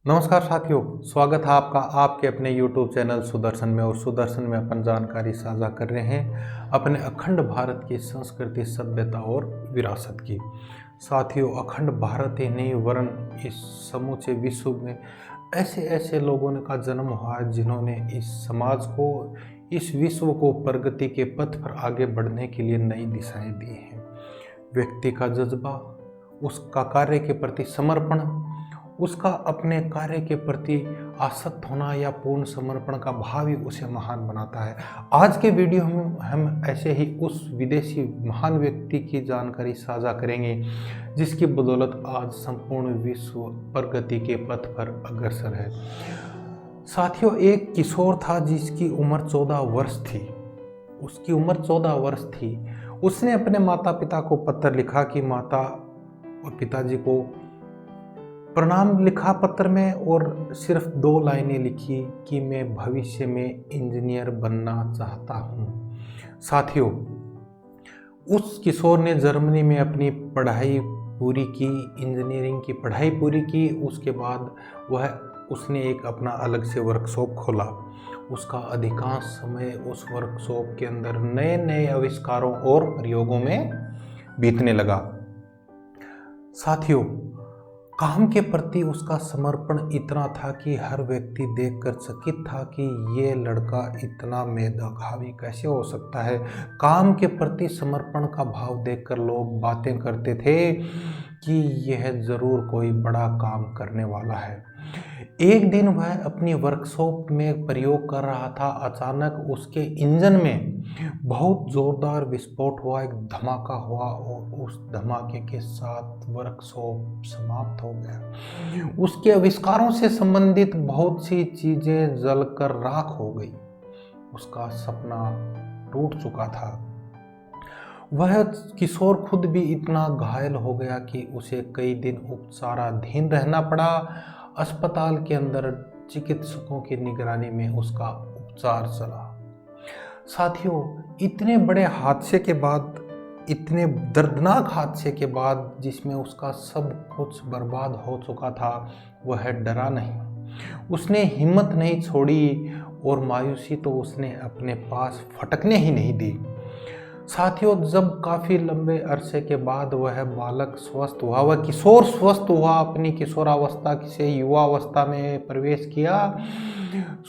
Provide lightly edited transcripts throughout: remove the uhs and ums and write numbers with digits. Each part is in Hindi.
नमस्कार साथियों, स्वागत है आपका आपके अपने YouTube चैनल सुदर्शन में। और सुदर्शन में अपन जानकारी साझा कर रहे हैं अपने अखंड भारत की संस्कृति, सभ्यता और विरासत की। साथियों, अखंड भारत ही नहीं वरन इस समूचे विश्व में ऐसे ऐसे लोगों का जन्म हुआ है जिन्होंने इस समाज को, इस विश्व को प्रगति के पथ पर आगे बढ़ने के लिए नई दिशाएं दी हैं। व्यक्ति का जज्बा, उसका कार्य के प्रति समर्पण, उसका अपने कार्य के प्रति आसक्त होना या पूर्ण समर्पण का भाव ही उसे महान बनाता है। आज के वीडियो में हम ऐसे ही उस विदेशी महान व्यक्ति की जानकारी साझा करेंगे जिसकी बदौलत आज संपूर्ण विश्व प्रगति के पथ पर अग्रसर है। साथियों, एक किशोर था जिसकी उम्र 14 वर्ष थी। उसकी उम्र 14 वर्ष थी। उसने अपने माता पिता को पत्र लिखा कि माता और पिताजी को प्रणाम लिखा पत्र में, और सिर्फ 2 लाइनें लिखी कि मैं भविष्य में इंजीनियर बनना चाहता हूँ। साथियों, उस किशोर ने जर्मनी में अपनी पढ़ाई पूरी की, इंजीनियरिंग की पढ़ाई पूरी की। उसके बाद उसने एक अपना अलग से वर्कशॉप खोला। उसका अधिकांश समय उस वर्कशॉप के अंदर नए नए आविष्कारों और प्रयोगों में बीतने लगा। साथियों, काम के प्रति उसका समर्पण इतना था कि हर व्यक्ति देखकर चकित था कि ये लड़का इतना मेधावी कैसे हो सकता है। काम के प्रति समर्पण का भाव देखकर लोग बातें करते थे कि यह जरूर कोई बड़ा काम करने वाला है। एक दिन वह अपनी वर्कशॉप में प्रयोग कर रहा था। अचानक उसके इंजन में बहुत जोरदार विस्फोट हुआ, एक धमाका हुआ और उस धमाके के साथ वर्कशॉप समाप्त हो गया। उसके आविष्कारों से संबंधित बहुत सी चीजें जलकर राख हो गई। उसका सपना टूट चुका था। वह किशोर खुद भी इतना घायल हो गया कि उसे कई दिन उपचाराधीन रहना पड़ा। अस्पताल के अंदर चिकित्सकों की निगरानी में उसका उपचार चला। साथियों, इतने बड़े हादसे के बाद, इतने दर्दनाक हादसे के बाद जिसमें उसका सब कुछ बर्बाद हो चुका था, वह डरा नहीं। उसने हिम्मत नहीं छोड़ी और मायूसी तो उसने अपने पास फटकने ही नहीं दी। साथियों, जब काफ़ी लंबे अरसे के बाद वह बालक स्वस्थ हुआ, वह किशोर स्वस्थ हुआ, अपनी किशोरावस्था से युवावस्था में प्रवेश किया,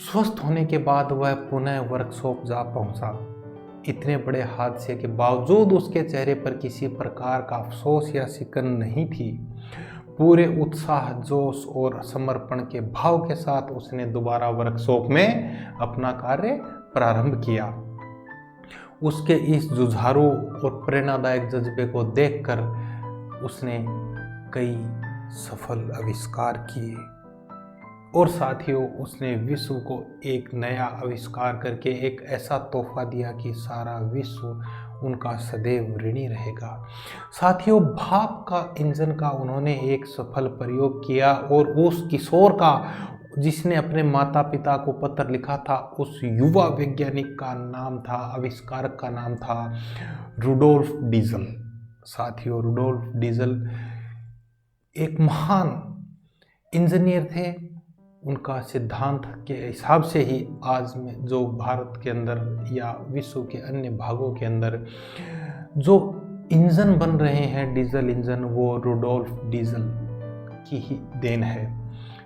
स्वस्थ होने के बाद वह पुनः वर्कशॉप जा पहुंचा। इतने बड़े हादसे के बावजूद उसके चेहरे पर किसी प्रकार का अफसोस या सिकन नहीं थी। पूरे उत्साह, जोश और समर्पण के भाव के साथ उसने दोबारा वर्कशॉप में अपना कार्य प्रारंभ किया। उसके इस जुझारू और प्रेरणादायक जज्बे को देखकर उसने कई सफल आविष्कार किए और साथियों, उसने विश्व को एक नया आविष्कार करके एक ऐसा तोहफा दिया कि सारा विश्व उनका सदैव ऋणी रहेगा। साथियों, भाप का इंजन का उन्होंने एक सफल प्रयोग किया और उस किशोर का, जिसने अपने माता पिता को पत्र लिखा था, उस युवा वैज्ञानिक का नाम था, आविष्कारक का नाम था रुडोल्फ डीजल। साथियों, रुडोल्फ डीजल एक महान इंजीनियर थे। उनका सिद्धांत के हिसाब से ही आज में जो भारत के अंदर या विश्व के अन्य भागों के अंदर जो इंजन बन रहे हैं, डीजल इंजन, वो रुडोल्फ डीजल की ही देन है।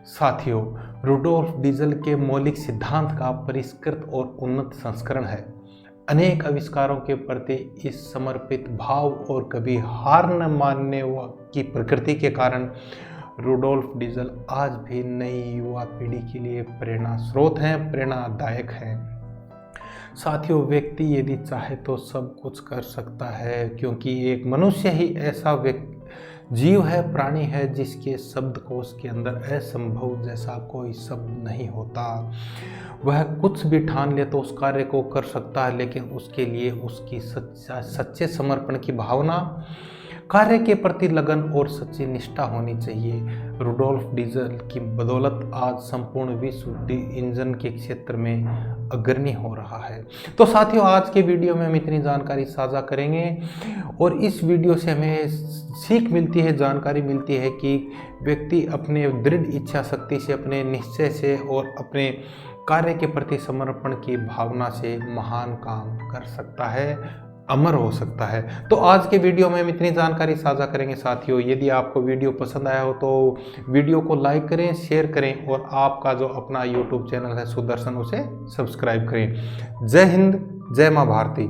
साथियों, रुडोल्फ डीजल के मौलिक सिद्धांत का परिष्कृत और उन्नत संस्करण है। अनेक आविष्कारों के प्रति इस समर्पित भाव और कभी हार न मानने की प्रकृति के कारण रुडोल्फ डीजल आज भी नई युवा पीढ़ी के लिए प्रेरणा स्रोत हैं, प्रेरणादायक हैं। साथियों, व्यक्ति यदि चाहे तो सब कुछ कर सकता है, क्योंकि एक मनुष्य ही ऐसा जीव है, प्राणी है, जिसके शब्दकोश के अंदर असंभव जैसा कोई शब्द नहीं होता। वह कुछ भी ठान ले तो उस कार्य को कर सकता है, लेकिन उसके लिए उसकी सच्चे समर्पण की भावना, कार्य के प्रति लगन और सच्ची निष्ठा होनी चाहिए। रुडोल्फ डीजल की बदौलत आज संपूर्ण विश्व इंजन के क्षेत्र में अग्रणी हो रहा है। तो साथियों, आज के वीडियो में हम इतनी जानकारी साझा करेंगे और इस वीडियो से हमें सीख मिलती है, जानकारी मिलती है कि व्यक्ति अपने दृढ़ इच्छा शक्ति से, अपने निश्चय से और अपने कार्य के प्रति समर्पण की भावना से महान काम कर सकता है, अमर हो सकता है। तो आज के वीडियो में हम इतनी जानकारी साझा करेंगे। साथियों, यदि आपको वीडियो पसंद आया हो तो वीडियो को लाइक करें, शेयर करें और आपका जो अपना यूट्यूब चैनल है सुदर्शन, उसे सब्सक्राइब करें। जय हिंद, जय मां भारती।